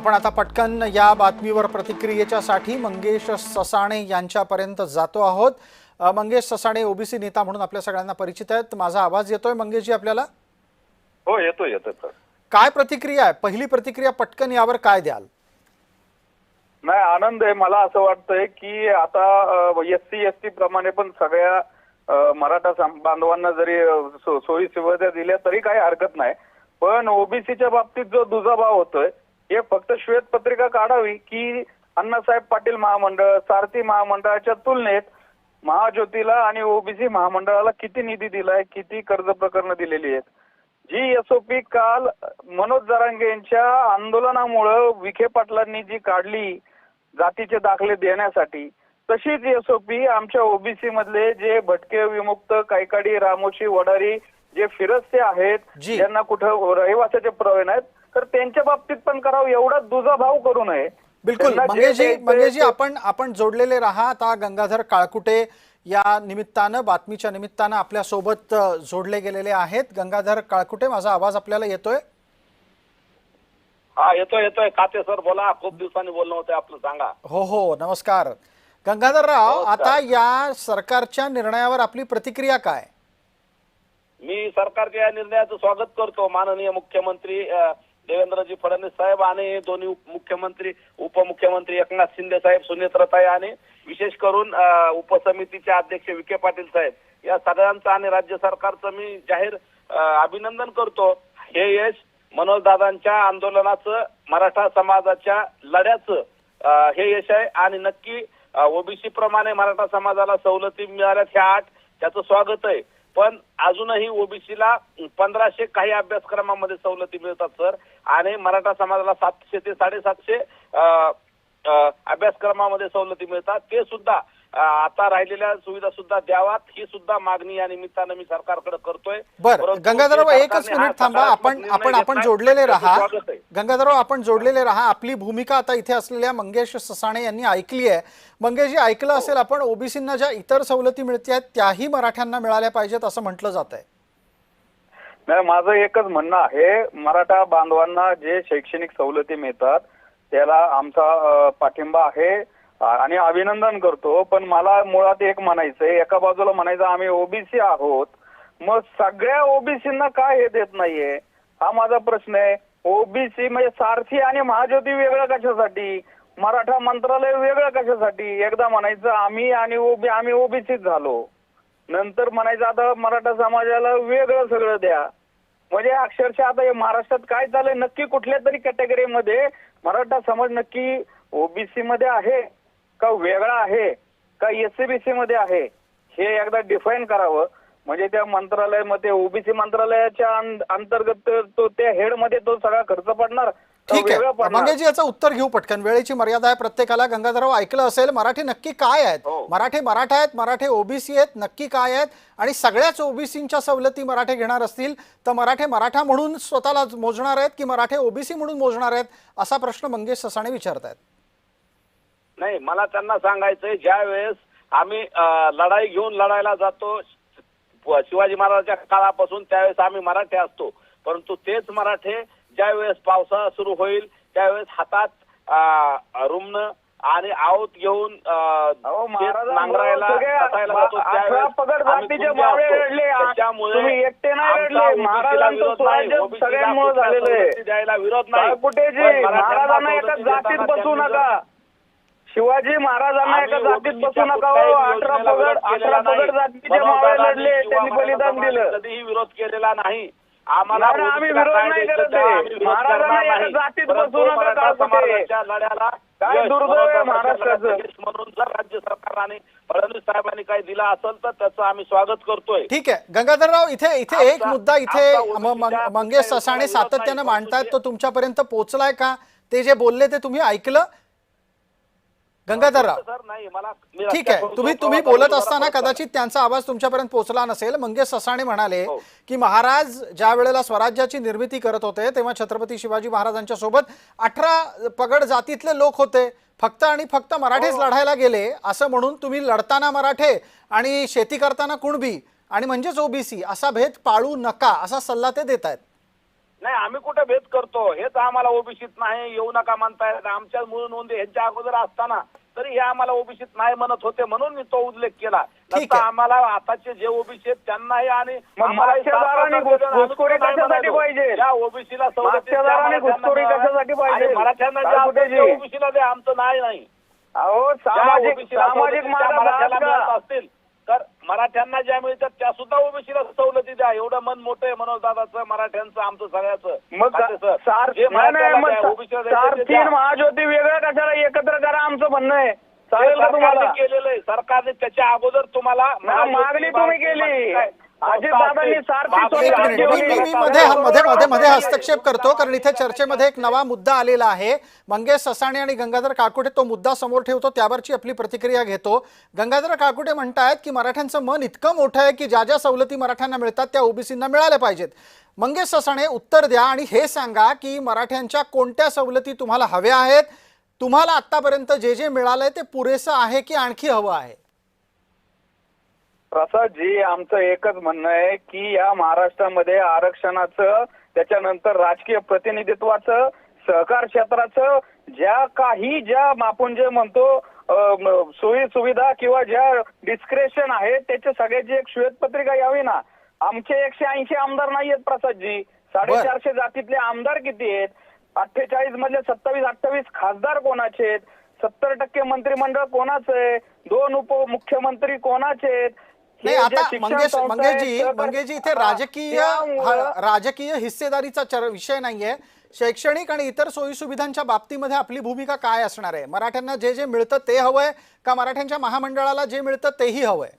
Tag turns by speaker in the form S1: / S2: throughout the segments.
S1: आपण आता पटकन या बातमीवर प्रतिक्रियेच्यासाठी मंगेश ससाणे यांच्यापर्यंत जातो आहोत। मंगेश ससाणे ओबीसी नेता म्हणून आपल्या सगळ्यांना परिचित आहेत। माझा आवाज येतोय मंगेशजी आपल्याला?
S2: हो येतोय सर।
S1: काय प्रतिक्रिया आहे? पहिली प्रतिक्रिया पटकन यावर काय द्याल?
S2: नाही, आनंद आहे। मला असं वाटतंय की आता एससी एसटी प्रमाणे पण सगळ्या मराठा बांधवांना जरी सोयी सुविधा दिल्या तरी काही हरकत नाही, पण ओबीसीच्या बाबतीत जो दुजाभाव होतोय हे फक्त श्वेतपत्रिका काढावी की अण्णासाहेब पाटील महामंडळ, सारथी महामंडळाच्या तुलनेत महाज्योतीला आणि ओबीसी महामंडळाला किती निधी दिलाय, किती कर्ज प्रकरण दिलेली आहेत। जी एसओपी काल मनोज जरांगे यांच्या आंदोलनामुळे विखे पाटलांनी जी काढली जातीचे दाखले देण्यासाठी, तशीच एसओपी आमच्या ओबीसी मधले जे भटके, विमुक्त, कायकाडी, रामोशी, वडारी जे फिरस्ते आहेत, ज्यांना कुठं रहिवासाचे पुरावे नाहीत, तर त्यांच्या बाबतीत पण करावं। एवढा दुजाभाव करू नये।
S1: बिलकुल मंगेशजी आपण जोडलेले राहा। आता गंगाधर काळकुटे या निमित्तानं, बातमीच्या निमित्तानं आपल्या सोबत जोडले गेलेले आहेत। गंगाधर काळकुटे, माझा आवाज आपल्याला येतोय?
S3: हा येतोय काते सर, बोला। खूप दिवसांनी बोलणं होतं आपलं, सांगा।
S1: हो नमस्कार गंगाधरराव। आता या सरकारच्या निर्णयावर आपली प्रतिक्रिया काय?
S3: मी सरकारच्या या निर्णयाचं स्वागत करतो। माननीय मुख्यमंत्री देवेंद्रजी फडणवीस साहेब आणि दोन्ही मुख्यमंत्री, उपमुख्यमंत्री एकनाथ शिंदे साहेब, सुनेत्रताई आणि विशेष करून उपसमितीचे अध्यक्ष विखे पाटील साहेब, या सगळ्यांचं आणि राज्य सरकारचं मी जाहीर अभिनंदन करतो। हे यश मनोजदादांच्या आंदोलनाचं, मराठा समाजाच्या लढ्याचं हे यश आहे आणि नक्की ओबीसी प्रमाणे मराठा समाजाला सवलती मिळाल्यात ह्या 8, त्याचं स्वागत आहे। पण अजूनही ओबीसीला 1500 काही अभ्यासक्रमामध्ये सवलती मिळतात सर, आणि मराठा समाजाला 700 ते 750 अभ्यासक्रमामध्ये सवलती मिळतात। ते सुद्धा आता राहिलेल्या सुविधा सुद्धा द्यावात, ही सुद्धा मागणी या निमित्तानं मी सरकारकडे करतोय।
S1: बरं गंगाधरराव, एकच मिनिट थांबा। आपण जोडलेले राहा गंगाधरराव, आपण जोडलेले राहा। आपली भूमिका आता इथे असलेल्या मंगेश ससाणे यांनी ऐकली आहे। मंगेशजी, ऐकलं असेल आपण, ओबीसींना ज्या इतर सवलती मिळतात त्याही मराठ्यांना मिळाल्या पाहिजेत असं म्हटलं जात आहे।
S2: नाही, माझं एकच म्हणणं आहे, मराठा बांधवांना जे शैक्षणिक सवलती मिळतात त्याला आमचा पाठिंबा आहे आणि अभिनंदन करतो। पण मला मुळात एक म्हणायचंय, एका बाजूला म्हणायचं आम्ही ओबीसी आहोत, मग सगळ्या ओबीसींना काय हे देत नाहीये, हा माझा प्रश्न आहे। ओबीसी म्हणजे सारथी आणि महाज्योती वेगळं कशासाठी, मराठा मंत्रालय वेगळं कशासाठी? एकदा म्हणायचं आम्ही ओबीसीच झालो, नंतर म्हणायचं आता मराठा समाजाला वेगळं सगळं द्या। म्हणजे अक्षरशः आता हे महाराष्ट्रात काय चाललंय, नक्की कुठल्या तरी कॅटेगरीमध्ये मराठा समाज नक्की ओबीसी मध्ये आहे का वेगळा आहे का एससीबीसी मध्ये आहे, हे एकदा डिफाईन करावं। म्हणजे त्या मंत्रालयामध्ये ओबीसी मंत्रालयाच्या अंतर्गत तो त्या हेड मध्ये तो सगळा खर्च पडणार।
S1: ठीक आहे मंगेशजी, याचं उत्तर घेऊ पटकन, वेळेची मर्यादा आहे प्रत्येकाला। गंगाधरराव, ऐकलं असेल, मराठी नक्की काय आहेत? मराठे मराठा आहेत, मराठे ओबीसी आहेत, नक्की काय आहेत? आणि सगळ्याच ओबीसींच्या सवलती मराठे घेणार असतील तर मराठे मराठा म्हणून स्वतःला मोजणार आहेत की मराठे ओबीसी म्हणून मोजणार आहेत, असा प्रश्न मंगेश ससाणे विचारतायत।
S3: नाही, मला त्यांना सांगायचंय, ज्या वेळेस आम्ही लढाई घेऊन लढायला जातो शिवाजी महाराजांच्या काळापासून, त्यावेळेस आम्ही मराठे असतो, परंतु तेच मराठे ज्या वेळेस पावसाळा सुरू होईल त्यावेळेस हातात रुमण आणि आवत घेऊन नांगरायला जातो, द्यायला विरोध नाही।
S2: महाराजांना एका जातीत बसू नका, शिवाजी महाराजांना एका जातीत बसू नका। 18 पगड जातीचे मावळे लढले, त्यांनी बलिदान दिलं,
S3: कधीही विरोध केलेला नाही।
S2: आम्ही विरोध नाही करत आहे, महाराजांना एका जातीत बसू नका।
S3: समाजाच्या लढ्याला
S2: काय दुर्दैव आहे महाराष्ट्राचं,
S3: म्हणून जर राज्य सरकारने फडणवीस साहेबांनी काही दिला असेल तर त्याचं आम्ही स्वागत करतोय।
S1: ठीक आहे गंगाधरराव, इथे एक मुद्दा इथे मंगेश ससाणे सातत्याने मांडतायत, तो तुमच्यापर्यंत पोहोचलाय का? ते जे बोलले ते तुम्ही ऐकलं गंगाधरराव? ठीक आहे, तुम्ही बोलत असताना कदाचित त्यांचा आवाज तुमच्यापर्यंत पोहोचला नसेल। मंगेश ससाणे म्हणाले की महाराज ज्या वेळेला स्वराज्याची निर्मिती करत होते तेव्हा छत्रपती शिवाजी महाराजांच्या सोबत 18 पगड जातीतले लोक होते, फक्त आणि फक्त मराठेच लढायला गेले असं म्हणून तुम्ही लढताना मराठे आणि शेती करताना कुणबी आणि म्हणजेच ओबीसी असा भेद पाळू नका, असा सल्ला ते देत आहेत।
S3: नाही, आम्ही कुठे भेद करतो? हेच आम्हाला ओबीसीत नाही येऊ नका म्हणतायत. आमच्या मूळ नोंदी ह्यांच्या अगोदर असताना तरी हे आम्हाला ओबीसीत नाही म्हणत होते, म्हणून मी तो उल्लेख केला.
S1: ठीक
S3: नंतर
S1: आहे.
S3: आम्हाला आताचे जे ओबीसी आहेत त्यांनाही आणि
S2: मागच्यादाराने घुसखोरी कशासाठी पाहिजे?
S3: या ओबीसीला
S2: मागच्यादाराने घुसखोरी कशासाठी पाहिजे?
S3: मराठ्यांना
S2: काकुटेजी.
S3: ओबीसीला द्या, आमचं नाही.
S2: अहो सामाजिक माझा भाग का?
S3: असतील तर मराठ्यांना ज्या मिळतात त्या सुद्धा ओबीसीला सवलती द्या. एवढं मन मोठं आहे मनोज दादाचं, मराठ्यांचं, आमचं सगळ्याचं.
S2: मग सारथी महाज्योती वेगळं कशाला एकत्र करा, आमचं म्हणणं आहे. चालेल का तुम्हाला?
S3: केलेलं आहे सरकारने. त्याच्या अगोदर तुम्हाला
S2: मागणी तुम्ही केली. अजितदादांनी सारथी
S1: एक मिनिट, मी मध्ये हस्तक्षेप करतो, कारण इथे चर्चेमध्ये एक नवा मुद्दा आलेला आहे. मंगेश ससाणे आणि गंगाधर काकुटे तो मुद्दा समोर ठेवतो, त्यावरची आपली प्रतिक्रिया घेतो. गंगाधर काकुटे म्हणतायत की मराठ्यांचं मन इतकं मोठं आहे की ज्या ज्या सवलती मराठ्यांना मिळतात त्या ओबीसींना मिळाल्या पाहिजेत. मंगेश ससाणे उत्तर द्या आणि हे सांगा की मराठ्यांच्या कोणत्या सवलती तुम्हाला हव्या आहेत? तुम्हाला आतापर्यंत जे जे मिळालंय ते पुरेसं आहे की आणखी हवं आहे?
S2: प्रसादजी, आमचं एकच म्हणणं आहे की या महाराष्ट्रामध्ये आरक्षणाचं, त्याच्यानंतर राजकीय प्रतिनिधित्वाचं, सहकार क्षेत्राचं ज्या आपण जे म्हणतो सोयी सुविधा किंवा ज्या डिस्क्रेशन आहे त्याच्या सगळ्याची एक श्वेतपत्रिका यावी ना. आमचे 180 आमदार नाही आहेत प्रसादजी. 450 जातीतले आमदार किती आहेत? 48 मधले 27-28 खासदार कोणाचे आहेत? 70% मंत्रिमंडळ कोणाचं आहे? 2 उपमुख्यमंत्री कोणाचे आहेत?
S1: नाही, आता मंगेशजी इथे राजकीय हिस्सेदारीचा विषय नाहीये. शैक्षणिक आणि इतर सोयी सुविधांच्या बाबतीमध्ये आपली भूमिका काय असणार आहे? मराठ्यांना जे जे मिळतं ते हवंय का मराठ्यांच्या महामंडळाला जे मिळतं तेही हवंय?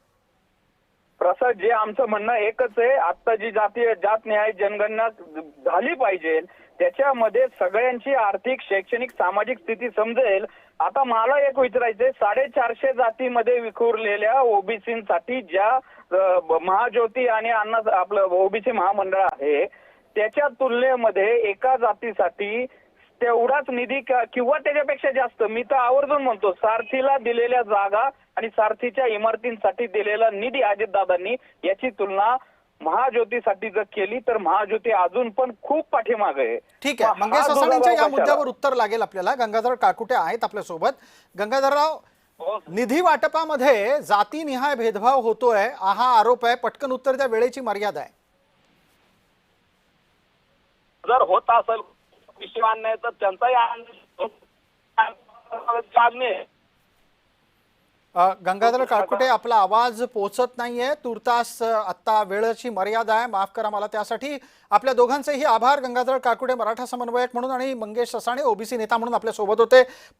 S2: प्रसाद, जे आमचं म्हणणं एकच आहे, आता जी जातनिहाय जनगणना झाली पाहिजे त्याच्यामध्ये सगळ्यांची आर्थिक, शैक्षणिक, सामाजिक स्थिती समजेल. आता मला एक विचारायचंय, 450 जातीमध्ये विखुरलेल्या ओबीसीसाठी ज्या महाज्योती आणि आपलं ओबीसी महामंडळ आहे त्याच्या तुलनेमध्ये एका जातीसाठी तेवढाच निधी किंवा त्याच्यापेक्षा जास्त, मी तर आवर्जून म्हणतो, सारथीला दिलेल्या जागा आणि सारथीच्या इमारतींसाठी दिलेला निधी अजितदादांनी याची तुलना महाज्योतीसाठी जर केली तर महाज्योती अजून पण खूप पाठीमागे आहे.
S1: ठीक आहे, मंगेश ससाणेंच्या या मुद्द्यावर उत्तर लागेल आपल्याला. गंगाधर काकुटे आहेत आपल्या सोबत. गंगाधरराव, निधी वाटपामध्ये जातीनिहाय भेदभाव होतोय हा आरोप आहे. पटकन उत्तर द्या, वेळेची मर्यादा आहे.
S3: जर होत असेल विषय आणणे तर त्यांचाही मागणी.
S1: गंगाधर काकुटे, आपला आवाज पोहोचत नाहीये. तुर्तास आता वेळेची मर्यादा आहे, माफ करा मला त्यासाठी. आपल्या दोघांचेही आभार. गंगाधर काकुटे मराठा समन्वयक म्हणून आणि मंगेश ससाणे ओबीसी नेता म्हणून आपल्या सोबत होते.